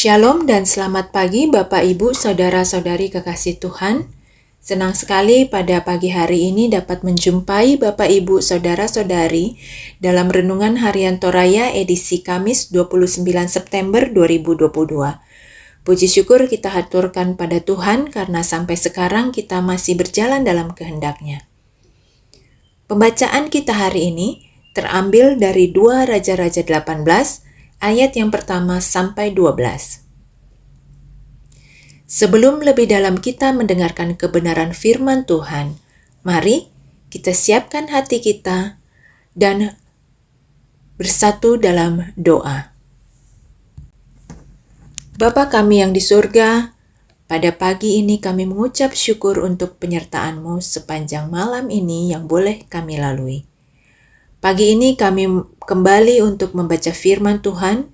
Shalom dan selamat pagi Bapak Ibu Saudara-saudari kekasih Tuhan. Senang sekali pada pagi hari ini dapat menjumpai Bapak Ibu Saudara-saudari dalam Renungan Harian Toraya edisi Kamis 29 September 2022. Puji syukur kita haturkan pada Tuhan karena sampai sekarang kita masih berjalan dalam kehendak-Nya. Pembacaan kita hari ini terambil dari 2 Raja-Raja 18 ayat yang pertama sampai 12. Sebelum lebih dalam kita mendengarkan kebenaran firman Tuhan, mari kita siapkan hati kita dan bersatu dalam doa. Bapa kami yang di surga, pada pagi ini kami mengucap syukur untuk penyertaan-Mu sepanjang malam ini yang boleh kami lalui. Pagi ini kami kembali untuk membaca firman Tuhan.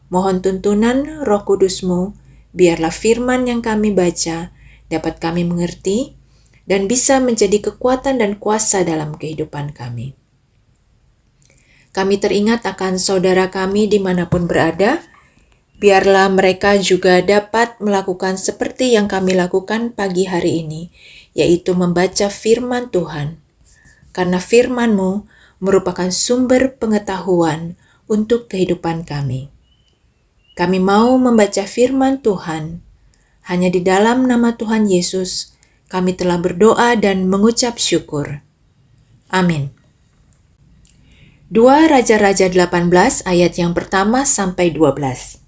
Mohon tuntunan Roh Kudus-Mu, biarlah firman yang kami baca dapat kami mengerti dan bisa menjadi kekuatan dan kuasa dalam kehidupan kami. Kami teringat akan saudara kami dimanapun berada, biarlah mereka juga dapat melakukan seperti yang kami lakukan pagi hari ini, yaitu membaca firman Tuhan. Karena firman-Mu merupakan sumber pengetahuan untuk kehidupan kami. Kami mau membaca firman Tuhan. Hanya di dalam nama Tuhan Yesus, kami telah berdoa dan mengucap syukur. Amin. 2 Raja-Raja 18 ayat yang pertama sampai 12.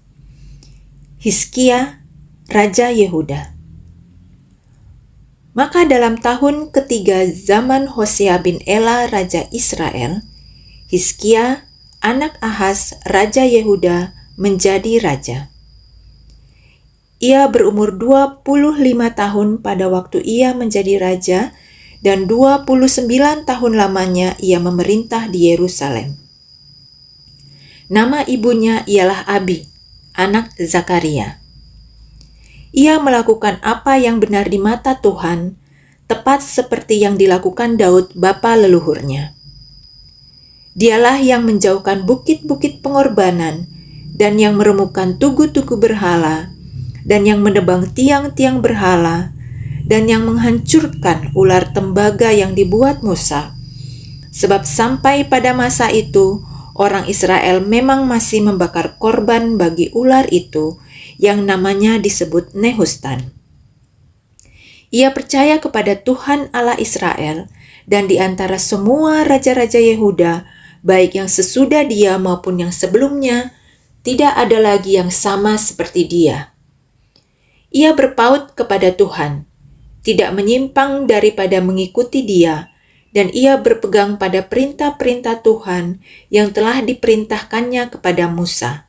Hizkia, Raja Yehuda. Maka dalam tahun ketiga zaman Hosea bin Ela Raja Israel, Hizkia, anak Ahaz Raja Yehuda, menjadi raja. Ia berumur 25 tahun pada waktu ia menjadi raja dan 29 tahun lamanya ia memerintah di Yerusalem. Nama ibunya ialah Abi, anak Zakaria. Ia melakukan apa yang benar di mata Tuhan, tepat seperti yang dilakukan Daud bapa leluhurnya. Dialah yang menjauhkan bukit-bukit pengorbanan dan yang meremukkan tugu-tugu berhala dan yang menebang tiang-tiang berhala dan yang menghancurkan ular tembaga yang dibuat Musa. Sebab sampai pada masa itu, orang Israel memang masih membakar korban bagi ular itu yang namanya disebut Nehustan. Ia percaya kepada Tuhan Allah Israel, dan di antara semua raja-raja Yehuda, baik yang sesudah dia maupun yang sebelumnya, tidak ada lagi yang sama seperti dia. Ia berpaut kepada Tuhan, tidak menyimpang daripada mengikuti dia, dan ia berpegang pada perintah-perintah Tuhan yang telah diperintahkannya kepada Musa.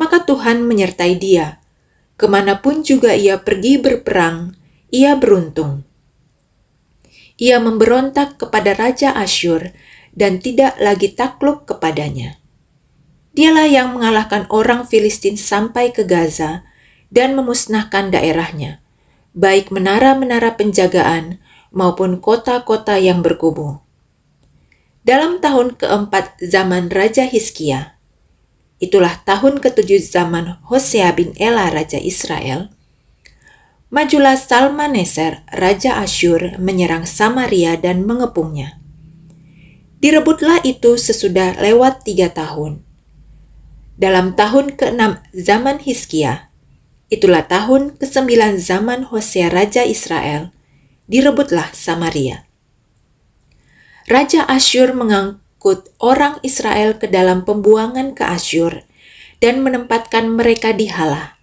Maka Tuhan menyertai dia. Kemanapun juga ia pergi berperang, ia beruntung. Ia memberontak kepada Raja Asyur dan tidak lagi takluk kepadanya. Dialah yang mengalahkan orang Filistin sampai ke Gaza dan memusnahkan daerahnya, baik menara-menara penjagaan maupun kota-kota yang berkubu. Dalam tahun keempat zaman Raja Hizkia, itulah tahun ke-7 zaman Hosea bin Ela Raja Israel, majulah Salmaneser Raja Asyur menyerang Samaria dan mengepungnya. Direbutlah itu sesudah lewat 3 tahun. Dalam tahun ke-6 zaman Hizkia, itulah tahun ke-9 zaman Hosea Raja Israel, direbutlah Samaria. Raja Asyur mengangkut orang Israel ke dalam pembuangan ke Asyur dan menempatkan mereka di Halah,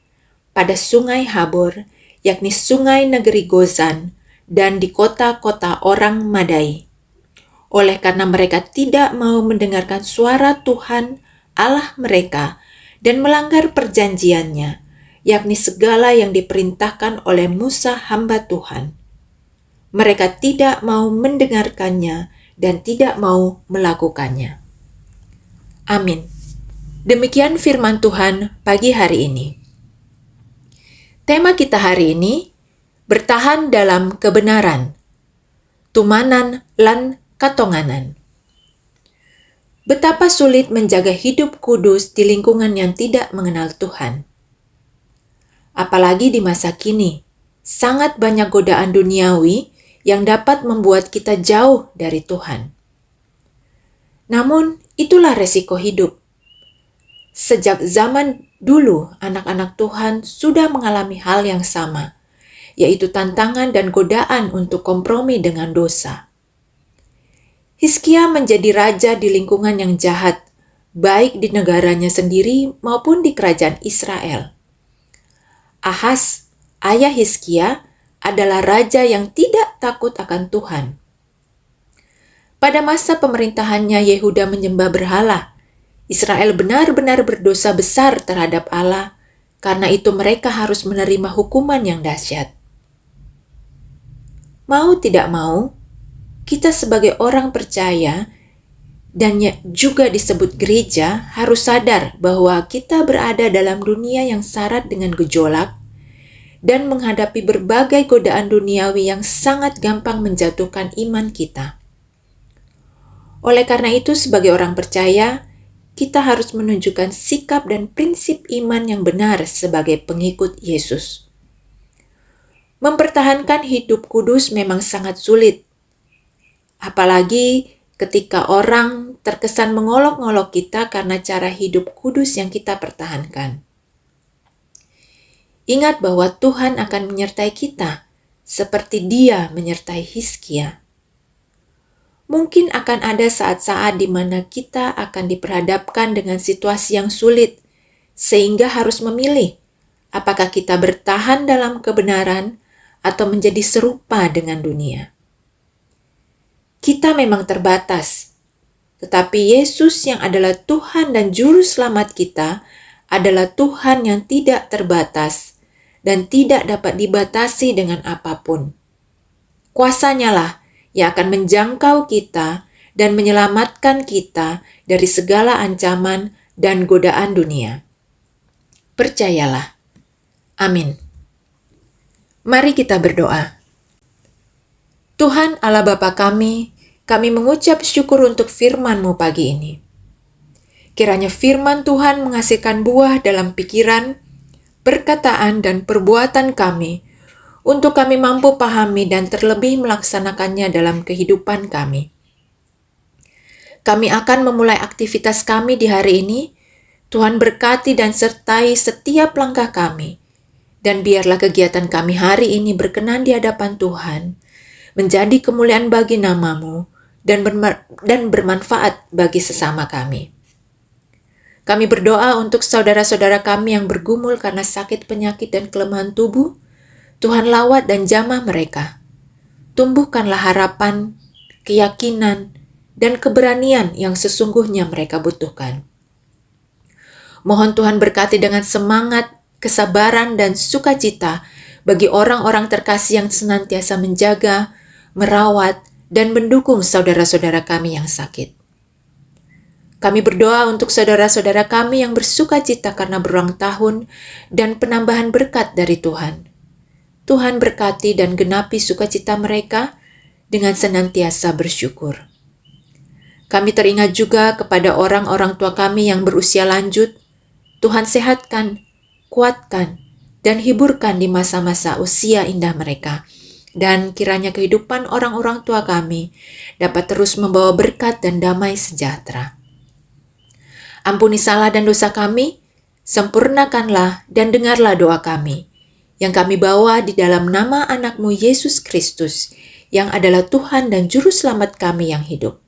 pada sungai Habor, yakni sungai negeri Gozan, dan di kota-kota orang Madai. Oleh karena mereka tidak mau mendengarkan suara Tuhan Allah mereka dan melanggar perjanjiannya, yakni segala yang diperintahkan oleh Musa hamba Tuhan. Mereka tidak mau mendengarkannya dan tidak mau melakukannya. Amin. Demikian firman Tuhan pagi hari ini. Tema kita hari ini, bertahan dalam kebenaran, tumanan lan katonganan. Betapa sulit menjaga hidup kudus di lingkungan yang tidak mengenal Tuhan. Apalagi di masa kini, sangat banyak godaan duniawi yang dapat membuat kita jauh dari Tuhan. Namun, itulah resiko hidup. Sejak zaman dulu, anak-anak Tuhan sudah mengalami hal yang sama, yaitu tantangan dan godaan untuk kompromi dengan dosa. Hizkia menjadi raja di lingkungan yang jahat, baik di negaranya sendiri maupun di kerajaan Israel. Ahaz, ayah Hizkia, adalah raja yang tidak takut akan Tuhan. Pada masa pemerintahannya Yehuda menyembah berhala. Israel benar-benar berdosa besar terhadap Allah, karena itu mereka harus menerima hukuman yang dahsyat. Mau tidak mau, kita sebagai orang percaya dan juga disebut gereja harus sadar bahwa kita berada dalam dunia yang syarat dengan gejolak dan menghadapi berbagai godaan duniawi yang sangat gampang menjatuhkan iman kita. Oleh karena itu, sebagai orang percaya, kita harus menunjukkan sikap dan prinsip iman yang benar sebagai pengikut Yesus. Mempertahankan hidup kudus memang sangat sulit. Apalagi ketika orang terkesan mengolok-ngolok kita karena cara hidup kudus yang kita pertahankan. Ingat bahwa Tuhan akan menyertai kita, seperti Dia menyertai Hizkia. Mungkin akan ada saat-saat di mana kita akan diperhadapkan dengan situasi yang sulit, sehingga harus memilih apakah kita bertahan dalam kebenaran atau menjadi serupa dengan dunia. Kita memang terbatas, tetapi Yesus yang adalah Tuhan dan Juru Selamat kita adalah Tuhan yang tidak terbatas dan tidak dapat dibatasi dengan apapun. Kuasanya lah yang akan menjangkau kita dan menyelamatkan kita dari segala ancaman dan godaan dunia. Percayalah. Amin. Mari kita berdoa. Tuhan Allah Bapa kami mengucap syukur untuk firman-Mu pagi ini. Kiranya firman Tuhan menghasilkan buah dalam pikiran, perkataan, dan perbuatan kami, untuk kami mampu pahami dan terlebih melaksanakannya dalam kehidupan kami. Kami akan memulai aktivitas kami di hari ini. Tuhan berkati dan sertai setiap langkah kami. Dan biarlah kegiatan kami hari ini berkenan di hadapan Tuhan, menjadi kemuliaan bagi nama-Mu, dan bermanfaat bagi sesama kami. Kami berdoa untuk saudara-saudara kami yang bergumul karena sakit, penyakit, dan kelemahan tubuh. Tuhan lawat dan jamah mereka. Tumbuhkanlah harapan, keyakinan, dan keberanian yang sesungguhnya mereka butuhkan. Mohon Tuhan berkati dengan semangat, kesabaran, dan sukacita bagi orang-orang terkasih yang senantiasa menjaga, merawat, dan mendukung saudara-saudara kami yang sakit. Kami berdoa untuk saudara-saudara kami yang bersukacita karena berulang tahun dan penambahan berkat dari Tuhan. Tuhan berkati dan genapi sukacita mereka dengan senantiasa bersyukur. Kami teringat juga kepada orang-orang tua kami yang berusia lanjut. Tuhan sehatkan, kuatkan, dan hiburkan di masa-masa usia indah mereka. Dan kiranya kehidupan orang-orang tua kami dapat terus membawa berkat dan damai sejahtera. Ampuni salah dan dosa kami, sempurnakanlah dan dengarlah doa kami, yang kami bawa di dalam nama anak-Mu Yesus Kristus, yang adalah Tuhan dan Juru Selamat kami yang hidup.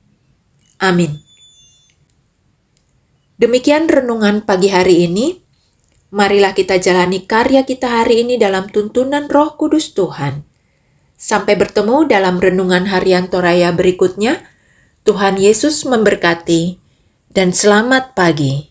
Amin. Demikian renungan pagi hari ini. Marilah kita jalani karya kita hari ini dalam tuntunan Roh Kudus Tuhan. Sampai bertemu dalam renungan harian Toraya berikutnya. Tuhan Yesus memberkati dan selamat pagi.